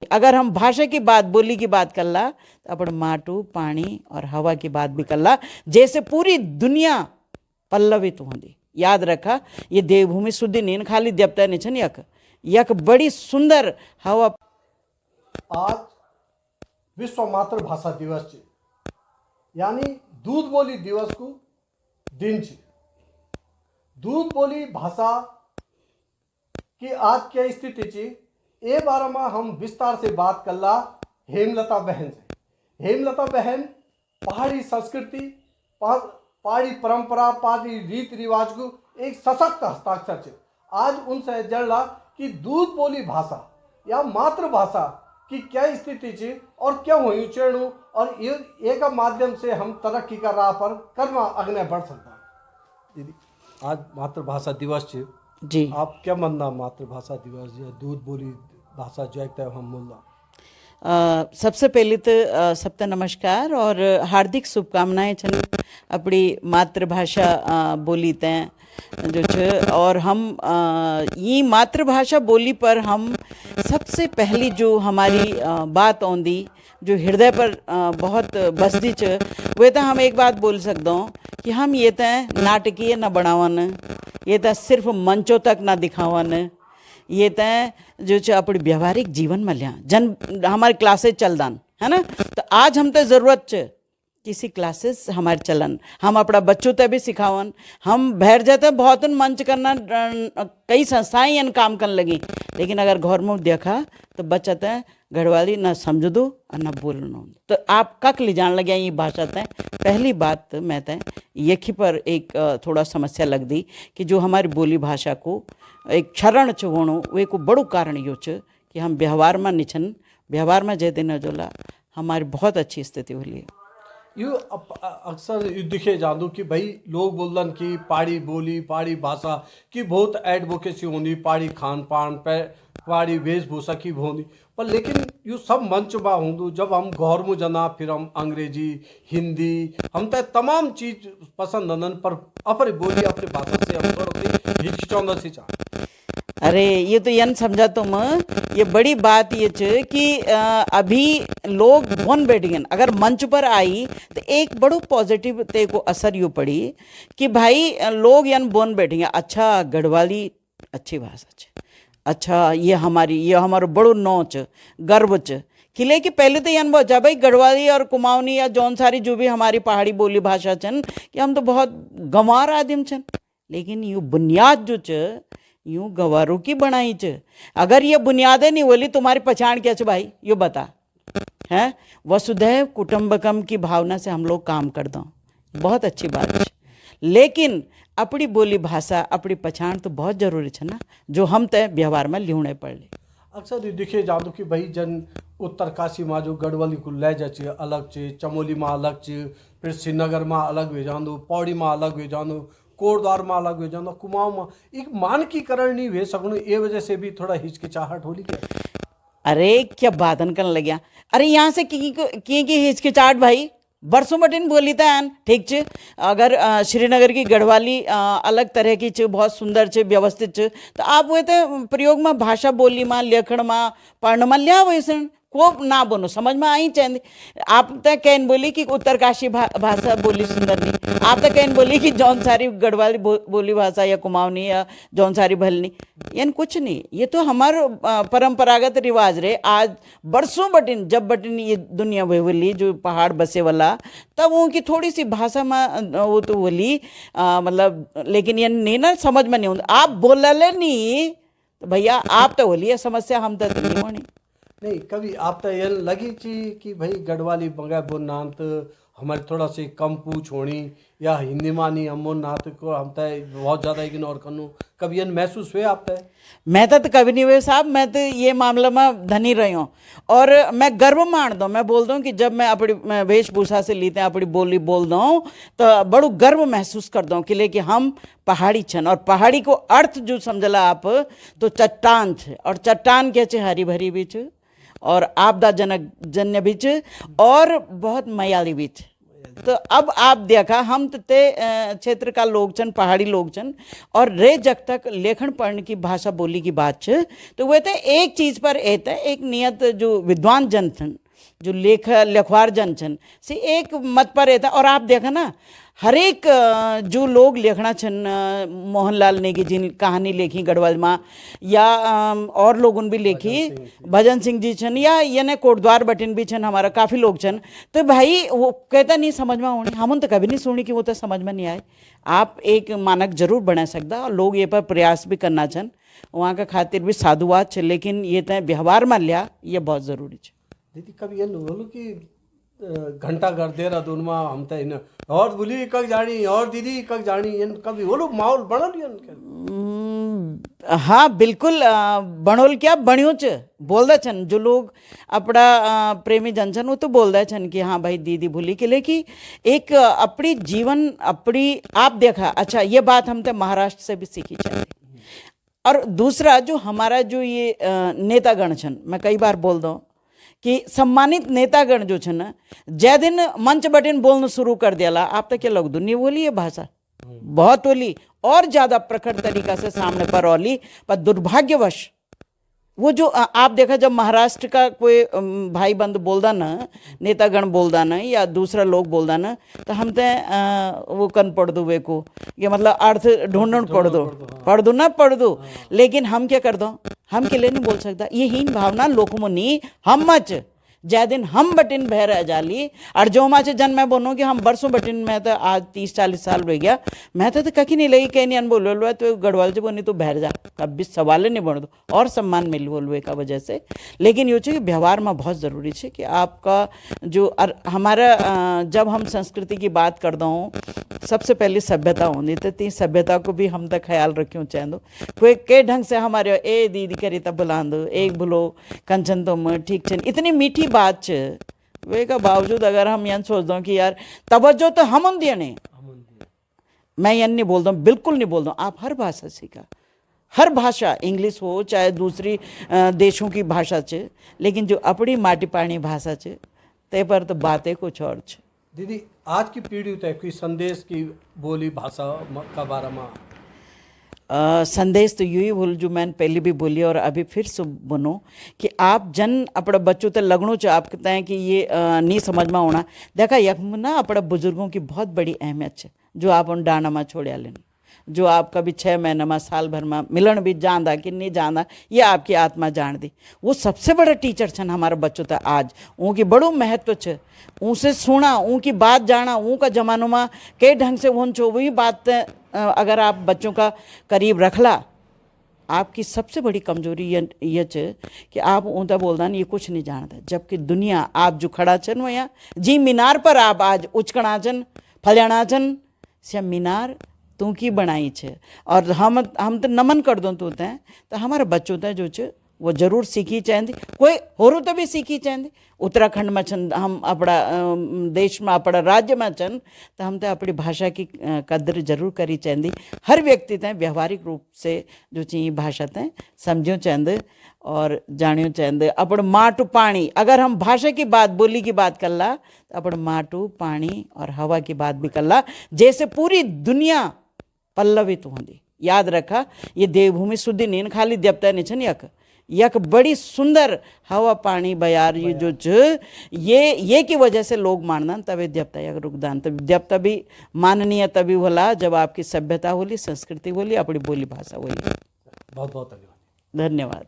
अगर हम भाषा की बात बोली की बात कर ला तो अपन माटू पानी और हवा की बात भी कर ला, जैसे पूरी दुनिया पल्लवित होंगी। याद रखा, ये देवभूमि शुद्धि नहीं खाली देवता नहीं छन, यक यक बड़ी सुंदर हवा। आज विश्व मातृभाषा दिवस છે, यानी दूध बोली दिवस को दिन છે। दूध बोली भाषा की आज क्या स्थिति છે ए बारे में हम विस्तार से बात कर ला हेमलता बहन से। हेमलता बहन पहाड़ी संस्कृति, पहाड़ी परंपरा, पहाड़ी रीत रिवाज को एक सशक्त हस्ताक्षर है। आज उनसे जानला कि दूध बोली भाषा या मातृभाषा की क्या स्थिति है और क्या हुई चरणों, और ये का माध्यम से हम तरक्की का राह पर करना अगने बढ़ सकता है। दीदी, आज मातृभाषा दिवस है जी, आप क्या मानना मातृभाषा दिवस या दूध बोली भाषा जो है हम बोलना? सबसे पहले तो सबका नमस्कार और हार्दिक शुभकामनाएं छन अपनी मातृभाषा बोली तैं जो छ। और हम ये मातृभाषा बोली पर हम सबसे पहली जो हमारी बात आंदी जो हृदय पर बहुत बसदी च, वे तो हम एक बात बोल सकते हो कि हम ये तैं नाटकीय न बनावन, ये तो सिर्फ मंचों तक ना दिखावन, ये तय जो अपने व्यवहारिक जीवन में लिया जन हमारे क्लासेस चलदान है ना। तो आज हम तो ज़रूरत च किसी क्लासेस हमारे चलन, हम अपना बच्चों तक भी सिखावन। हम बहर जाते बहुत मंच करना, कई संस्थाएं इन काम करने लगी, लेकिन अगर घर में देखा तो बच्चा तय घरवाली ना समझ दो और ना बोलना। तो आप कक ले जान लगे ये भाषा तय। पहली बात मैं तय यही पर एक थोड़ा समस्या लग दी कि जो हमारी बोली भाषा को एक क्षरण च होणो, वे को बड़ो कारण यो च कि हम व्यवहार में निछन, व्यवहार में जे दिन जोला हमारी बहुत अच्छी स्थिति हो ली। यू अक्सर दिखे जानू कि भाई लोग बोलन कि पहाड़ी बोली पहाड़ी भाषा की बहुत एडवोकेसी होनी, पहाड़ी खान पान पे पहाड़ी वेशभूषा की होनी, पर लेकिन यू सब मंच बा होंदू जब हम घर में जना फिर हम अंग्रेजी हिंदी हम तो तमाम चीज पसंद नन, पर अपनी बोली अपनी भाषा से हम थोड़ा सी हिचकिचाउंदा सी चाह। अरे ये तो यन समझा तुम, ये बड़ी बात ये च कि अभी लोग बोन बैठियन अगर मंच पर आई तो एक बड़ो पॉजिटिव ते को असर यूँ पड़ी कि भाई लोग यन बोन बैठेंगे, अच्छा गढ़वाली अच्छी भाषा च, अच्छा ये हमारो बड़ो नौ च, गर्व च। किले कि पहले तो यन बोचा भाई गढ़वाली और कुमाऊनी या जौन सारी जो भी हमारी पहाड़ी बोली भाषा चन कि हम तो बहुत गंवार आदिम छन, लेकिन ये बुनियाद जो च यूँ गवारों की बनाई च। अगर ये बुनियादें नहीं बोली तुम्हारी पहचान क्या च भाई, यो बता है। वसुधैव कुटुंबकम की भावना से हम लोग काम कर दो, बहुत अच्छी बात है, लेकिन अपनी बोली भाषा अपनी पहचान तो बहुत जरूरी है ना, जो हम तय व्यवहार में लिहने पड़े। अक्सर ये दिखे जादू कि भाई जन उत्तरकाशी में जो गढ़वाली को लहजा चे अलग चे, चमोली में अलग चे, फिर श्रीनगर में अलग हो जानो, पौड़ी में अलग हो जानो, कोटद्वार में अलग हो जाना, कुमाऊं में एक मानकीकरण नहीं हुए सकूँ, ये वजह से भी थोड़ा हिचकिचाहट होली क्या? अरे क्या बातन करने लग गया, अरे यहाँ से की हिचकिचाहट भाई बरसों बटिन बोली था ठीक च। अगर श्रीनगर की गढ़वाली अलग तरह की च, बहुत सुंदर च, व्यवस्थित च, तो आप वो तो प्रयोग में भाषा बोली में लेखन में पढ़ने में लिया वैसे को ना बोलो समझ में आई चाहिए। आप तो कहन बोली कि उत्तरकाशी भाषा बोली सुंदर नहीं, आप तो कहन बोली कि जौन सारी गढ़वाली बोली भाषा या कुमाऊनी या जौन सारी भलनी, यानी कुछ नहीं, ये तो हमारे परंपरागत रिवाज रहे। आज बरसों बटिन जब बटिन ये दुनिया बोली जो पहाड़ बसे वाला, तब उनकी थोड़ी सी भाषा में वो तो बोली मतलब, लेकिन ये नहीं ना समझ में नहीं होता। आप बोलले नहीं तो भैया आप तो बोलिए समस्या, हम तो नहीं होनी। नहीं कभी आप तो ये लगी ची कि भाई गढ़वाली बंगा बोलनांत हमारे थोड़ा सी कम पूछ होनी या हिंदी मानी हम नात को हम तो बहुत ज़्यादा इग्नोर करनू, कभी ये महसूस हुए आप? मैं तो कभी नहीं हुए साहब, मैं तो ये मामला में धनी रही हूँ और मैं गर्व मान दूँ, मैं बोल दूँ कि जब मैं अपनी वेशभूषा से लीते अपनी बोली बोल दूँ तो बड़ो गर्व महसूस कर दूँ कि लेकिन हम पहाड़ी छन। और पहाड़ी को अर्थ जो समझला आप तो चट्टान छे, और चट्टान के छे हरी भरी भी छे और आपदा जनक जन्य भी छे और बहुत मयाली भी छे। तो अब आप देखा हम तो ते क्षेत्र का लोग छन, पहाड़ी लोग छन, और रे जग तक लेखन पढ़ने की भाषा बोली की बात छ, तो वे तो एक चीज़ पर एता एक नियत जो विद्वान जन छन, जो लेखवार जन छन से एक मत पर रहता। और आप देखा ना हर एक जो लोग लेखना छन, मोहनलाल नेगी जी कहानी लेखी गढ़वाल में, या और लोगों भी लेखी, भजन सिंह जी छन, या यानी कोटद्वार बटिन भी छन, हमारा काफ़ी लोग छन। तो भाई वो कहता नहीं समझ में होनी, हम तो कभी नहीं सुनी कि वो तो समझ में नहीं आए। आप एक मानक जरूर बना सकता, और लोग ये पर प्रयास भी करना छन, वहाँ का खातिर भी साधुवाद छे, लेकिन ये तय व्यवहार में लिया ये बहुत ज़रूरी है। दीदी कभी ये बोलो कि घंटा घर देहरादून में हम तो इन और बोली कब जानी और दीदी कब जानी, इन कभी बोलो माहौल बना लिया हाँ बिल्कुल, बणोल क्या बणियों च बोलदा छन, जो लोग अपना प्रेमी जन छन वो तो बोलदा छन कि हाँ भाई दीदी भूली के लेकिन एक अपनी जीवन अपनी आप देखा। अच्छा ये बात हम तो महाराष्ट्र से भी सीखी चाहिए। और दूसरा जो हमारा जो ये नेतागण छन, मैं कई बार बोल दूँ कि सम्मानित नेतागण जो छन जै दिन मंच बटिन बोलना शुरू कर दिया, आप तो क्या लोग दुनिया बोली ये भाषा बहुत बोली और ज़्यादा प्रखर तरीका से सामने पर औली, पर दुर्भाग्यवश वो जो आप देखा जब महाराष्ट्र का कोई भाई बंद बोलदा ना, नेतागण बोलदा ना, या दूसरा लोग बोलदा ना, तो हम तो वो कन पढ़ दो वे को, ये मतलब अर्थ ढूंढन पढ़ दो ना पढ़ दो। लेकिन हम क्या कर दो, हम के लिए नहीं बोल सकता, ये हीन भावना लोकमुनि हम मच जै दिन हम बटिन बह रह जाली। और जो माँ से जन मैं बोलूँ कि हम बरसों बटिन, मैं तो आज 30-40 साल हो गया, मैं तो कहीं नहीं लगी कहीं नहीं बोल तो गढ़वाल से बोनी तो बहर जा, कभी सवाल नहीं बन दो और सम्मान मिल बोलवे का वजह से। लेकिन ये कि व्यवहार में बहुत ज़रूरी है कि आपका जो हमारा जब हम संस्कृति की बात कर दो सबसे पहले सभ्यता होनी, तो ती सभ्यता को भी हम तक ख्याल रखियो चाह दो। कोई के ढंग से हमारे ए दीदी करी तब बुला दो, एक बोलो कंचन तुम ठीक छन, इतनी मीठी बात छ, वे का बावजूद अगर हम यहाँ सोच दो कि यार तवज्जो तो हम दिया नहीं, मैं यहाँ नहीं बोल दूँ, बिल्कुल नहीं बोल दूँ, आप हर भाषा सीखा, हर भाषा इंग्लिश हो चाहे दूसरी देशों की भाषा छ, लेकिन जो अपनी माटी पानी भाषा छ ते पर तो बातें कुछ और छ। दीदी आज की पीढ़ी तय कोई संदेश की बोली भाषा का बारे में संदेश तो यही बोल जो मैंने पहले भी बोली और अभी फिर से बनो कि आप जन अपने बच्चों तक लगनों च आप कहते हैं कि ये नहीं समझ में होना। देखा यक ना अपने बुजुर्गों की बहुत बड़ी अहमियत है, जो आप उन डाना में छोड़िया लेना, जो आप कभी 6 महीने में साल भर में मिलन भी जानदा कि नहीं जानदा, ये आपकी आत्मा जान दी। वो सबसे बड़ा टीचर छन हमारे बच्चों तक आज, उनकी बड़ो महत्व छ, उनसे सुना, उनकी बात जाना, उनका जमानों में कई ढंग से उन छो वही बात अगर आप बच्चों का करीब रखला, आपकी सबसे बड़ी कमजोरी ये छ कि आप ऊँता बोलदा नहीं, ये कुछ नहीं जानता, जबकि दुनिया आप जो खड़ा छन वहाँ जी मीनार पर आप आज उचकना छन फल्याना छन, से मीनार तू की बनाई छे। और हम तो नमन कर दो तू तैं, तो हमारे बच्चों तय जो छ वो जरूर सीखी चाहिए, कोई होरू तो भी सीखी चाहिए। उत्तराखंड में छन, हम अपना देश में अपना राज्य में छन, तो हम तो अपनी भाषा की कदर जरूर करी चाहिए। हर व्यक्ति तय व्यवहारिक रूप से जो चाहिए भाषा तय समझो चाहिए और जानियो चाहिए। अपन माटू पानी, अगर हम भाषा की बात बोली की बात कर ला, तो अपन माटू पानी और हवा की बात भी कर ला, जैसे पूरी दुनिया पल्लवित होंगी। याद रखा ये देवभूमि शुद्धि नहीं खाली देवता नहीं छन, यक बड़ी सुंदर हवा पानी बयार ये जो ये की वजह से लोग मानना तभी देवता यक रुकदान, तभी देवता भी माननीय तभी होला जब आपकी सभ्यता होली, संस्कृति होली, अपनी बोली भाषा होली। बहुत बहुत धन्यवाद। धन्यवाद।